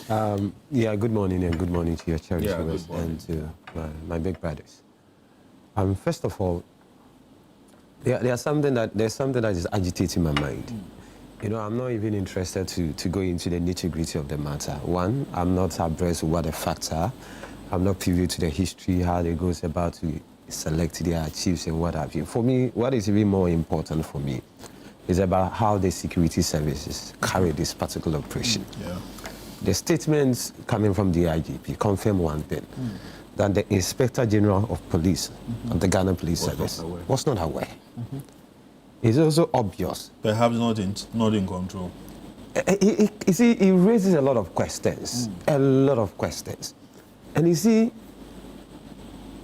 Yeah, good morning and good morning to your charity and to my big brothers. First of all, there's something that is agitating my mind. You know, I'm not even interested to go into the nitty-gritty of the matter. One, I'm not abreast of what the facts are. I'm not privy to the history, how they goes about to select their chiefs and what have you. For me, what is even more important for me is about how the security services carry this particular operation. The statements coming from the IGP confirm one thing, that the Inspector General of Police of the Ghana Police Service was not aware. It's also obvious. Perhaps not in control. You see, it raises a lot of questions, a lot of questions. And you see,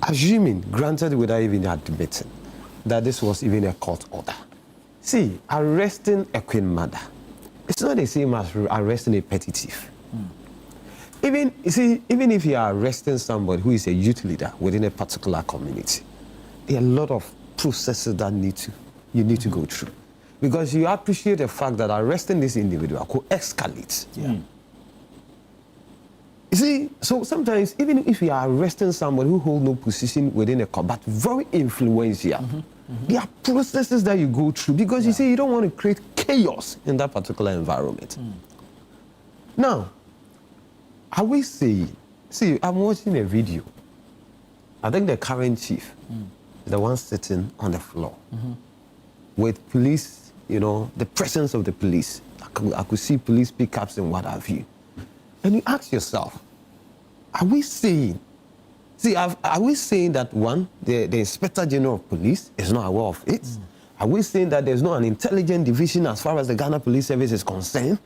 assuming, granted without even admitting, that this was even a court order. See, arresting a Queenmother, it's not the same as arresting a petty thief. Even if you are arresting somebody who is a youth leader within a particular community, there are a lot of processes that you need to go through. Because you appreciate the fact that arresting this individual could escalate. You see, so sometimes, even if you are arresting somebody who holds no position within a court, but very influential, there are processes that you go through because you see, you don't want to create chaos in that particular environment. Now, are we saying, see, I'm watching a video. I think the current chief is the one sitting on the floor with police, you know, the presence of the police. I could see police pickups and what have you. And you ask yourself, are we saying, are we saying that one, the Inspector General of Police is not aware of it? Are we saying that there's not an intelligent division as far as the Ghana Police Service is concerned?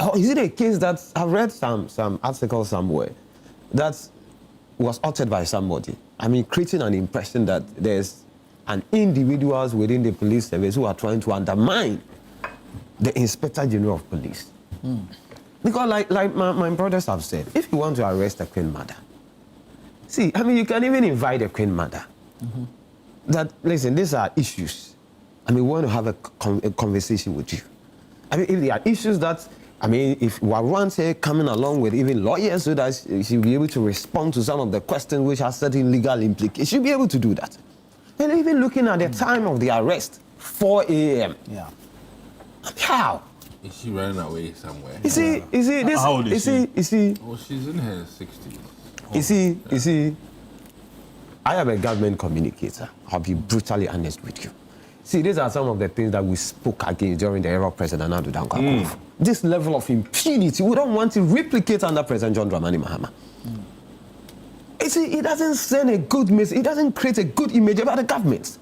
Or is it a case that I've read some article somewhere that was uttered by somebody? I mean, creating an impression that there's an individuals within the police service who are trying to undermine the Inspector General of Police. Because like my brothers have said, if you want to arrest a Queenmother, see, I mean, you can even invite a Queenmother. That, listen, these are issues. I mean, we want to have a conversation with you. I mean, if there are issues that, I mean, if Warwan's here coming along with even lawyers so that she'll be able to respond to some of the questions which have certain legal implications, she'll be able to do that. And even looking at the time of the arrest, 4 a.m. Yeah. How? Is she running away somewhere? You see, this. How old is you see. Oh, she's in her 60s. You see, I am a government communicator. I'll be brutally honest with you. See, these are some of the things that we spoke against during the era of President Nadu Dankwa. This level of impunity, we don't want to replicate under President John Dramani Mahama. You see, it doesn't send a good message. It doesn't create a good image about the government.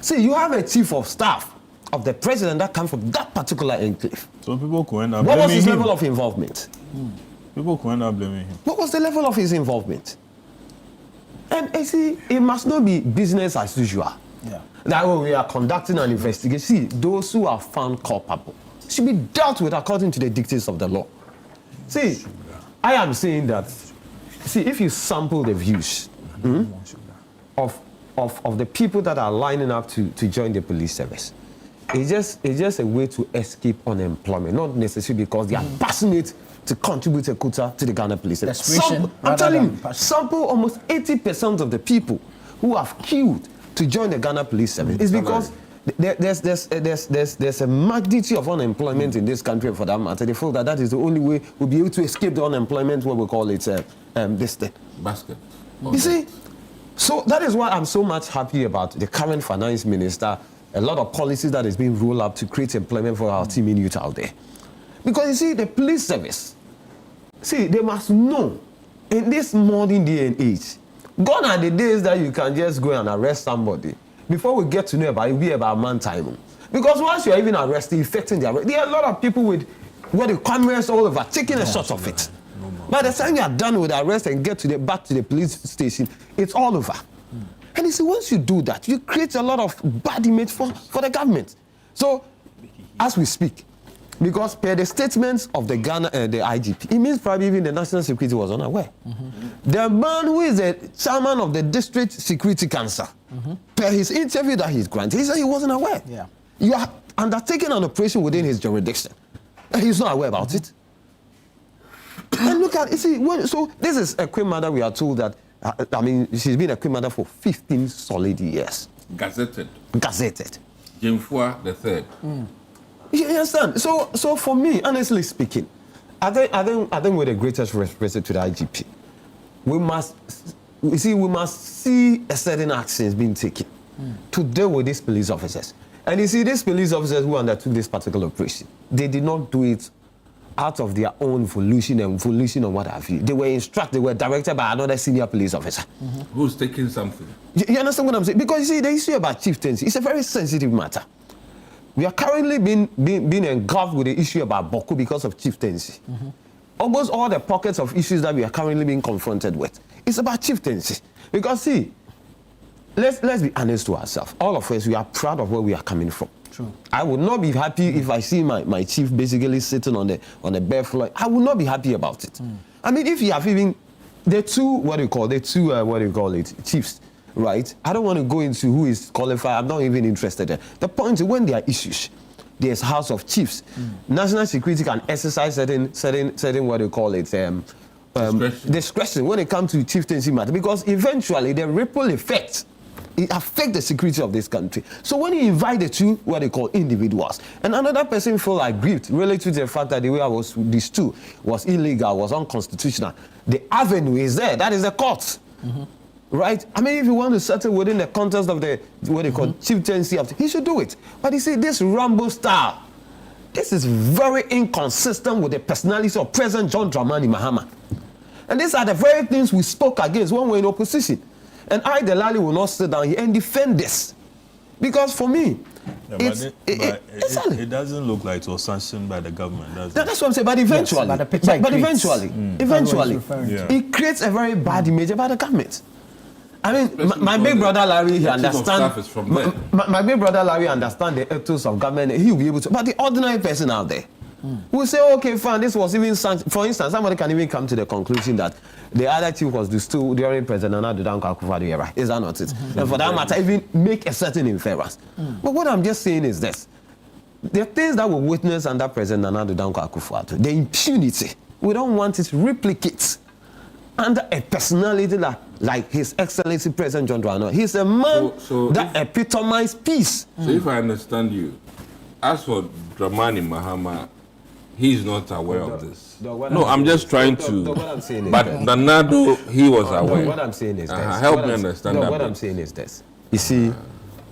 See, you have a chief of staff of the president that comes from that particular enclave. So people could end up What blaming was his him. level of involvement? People could end up blaming him. What was the level of his involvement? And you see, it must not be business as usual. That we are conducting an investigation. See, those who are found culpable should be dealt with according to the dictates of the law. See, I am saying that, see, if you sample the views of the people that are lining up to join the police service, it's just a way to escape unemployment, not necessarily because they are passionate to contribute a quota to the Ghana police service. I'm telling you, sample almost 80% of the people who have queued to join the Ghana police service. It's because there's a magnitude of unemployment in this country, and for that matter, they feel that is the only way we'll be able to escape the unemployment, what we call it, this thing. Basket. You see, so that is why I'm so much happy about the current finance minister, a lot of policies that is being rolled up to create employment for our teaming youth out there. Because you see, the police service, see, they must know in this modern day and age, gone are the days that you can just go and arrest somebody. Before we get to know about it, it'll be about man time. Because once you're even arrested, effecting the arrest, there are a lot of people with what the cameras all over taking a shot of it. By the time you are done with the arrest and get back to the police station, it's all over. And you see, once you do that, you create a lot of bad image for the government. So, as we speak, because per the statements of the Ghana, the IGP, it means probably even the National Security was unaware. The man who is the chairman of the District Security Council, per his interview that he's granted, he said he wasn't aware. You are undertaking an operation within his jurisdiction, and he's not aware about it. And look at, you see, so this is a Queenmother. We are told that, I mean, she's been a Queenmother for 15 solid years. Gazetted. Gazetted. Jemfua the third. You understand? So for me, honestly speaking, I think with the greatest respect to the IGP, we must see a certain actions being taken to deal with these police officers. And you see, these police officers who undertook this particular operation, they did not do it out of their own volition or what have you. They were instructed, they were directed by another senior police officer. Who's taking something? You understand what I'm saying? Because you see, the issue about chieftaincy, it's a very sensitive matter. We are currently being engulfed with the issue about Boko because of chieftaincy. Almost all the pockets of issues that we are currently being confronted with, it's about chieftaincy. Because see, let's be honest to ourselves. All of us, we are proud of where we are coming from. True. I would not be happy if I see my chief basically sitting on the bare floor. I would not be happy about it. I mean, if you have even the two chiefs, right? I don't want to go into who is qualified. I'm not even interested there. The point is, when there are issues, there's House of Chiefs. National security can exercise certain discretion when it comes to chieftaincy matter, because eventually the ripple effect, it affects the security of this country. So when you invite the two individuals, and another person feel aggrieved related to the fact that the way these two was illegal, was unconstitutional, the avenue is there. That is the court. Right? I mean, if you want to settle within the context of the chieftaincy, he should do it. But you see, this Rambo style, this is very inconsistent with the personality of President John Dramani Mahama. And these are the very things we spoke against when we were in opposition. And Delali will not sit down here and defend this. Because for me, it doesn't look like it was sanctioned by the government, does it? That's what I'm saying. But eventually, eventually, it creates a very bad image about the government. I mean, my big brother Larry, he understands. My big brother Larry understands the ethos of government. He will be able to. But the ordinary person out there will say, okay, fine, this was even sanctioned. For instance, somebody can even come to the conclusion that the other chief was still during President Nana Danko Akufo-Addo era. Is that not it? And for that matter, even make a certain inference. But what I'm just saying is this. The things that we witnessed under President Nana Danko Akufo-Addo, the impunity, we don't want it to replicate under a personality like His Excellency President John Dramani. He's a man that epitomizes peace. So if I understand you, as for Dramani Mahama, he's not aware of this. No, I'm just trying to. But Nanado, he was aware. What I'm saying is this. Help me understand that. What I'm saying is this. You see,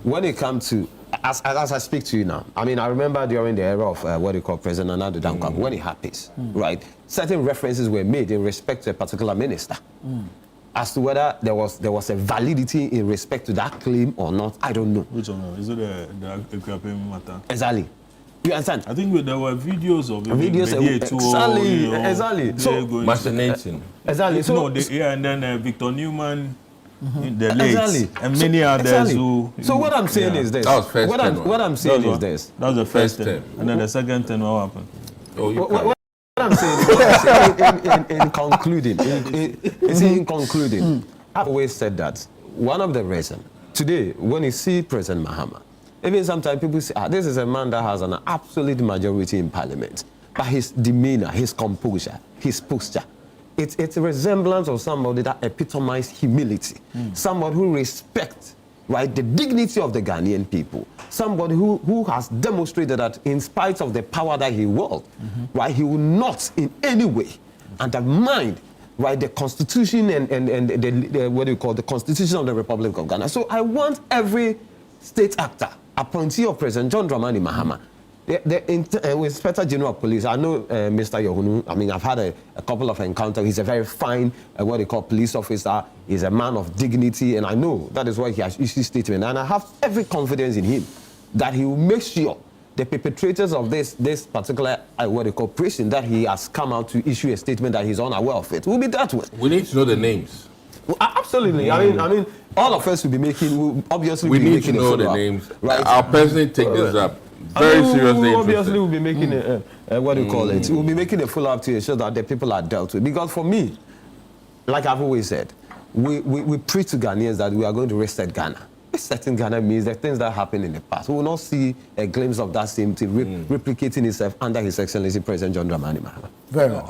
when it comes to, as I speak to you now, I mean, I remember during the era of President Nana Danko, when it happens, right? Certain references were made in respect to a particular minister. As to whether there was a validity in respect to that claim or not, I don't know. Which one? Is it the Equipment matter? Exactly. You understand? I think there were videos of exactly. So machinating. Exactly. So and then Victor Newman, the late, and many others who. So what I'm saying is this. That was first what I'm saying is this. That was the first term, and then the second term, what happened? What I'm saying in concluding, I've always said that one of the reasons today, when you see President Mahama, even sometimes people say, this is a man that has an absolute majority in parliament. But his demeanor, his composure, his posture, it's a resemblance of somebody that epitomizes humility. Somebody who respects, right, the dignity of the Ghanaian people. Somebody who has demonstrated that in spite of the power that he wields, right, he will not in any way undermine, right, the constitution and the Constitution of the Republic of Ghana. So I want every state actor, appointee of President John Dramani Mahama, the Inspector General of Police, I know Mr. Yohunu, I mean, I've had a couple of encounters. He's a very fine, police officer. He's a man of dignity, and I know that is why he has issued statement. And I have every confidence in him that he will make sure the perpetrators of this particular, operation that he has come out to issue a statement that he's unaware of it will be dealt with. We need to know the names. Well, absolutely. I mean, all of us will be making, obviously, we need to know the names. Right? I'll personally take this up very seriously. Obviously, we'll be making we'll be making a follow-up to ensure that the people are dealt with. Because for me, like I've always said, we preach to Ghanaians that we are going to reset Ghana. Resetting Ghana means the things that happened in the past. We will not see a glimpse of that same thing replicating itself under His Excellency President John Dramani Mahama. Very well.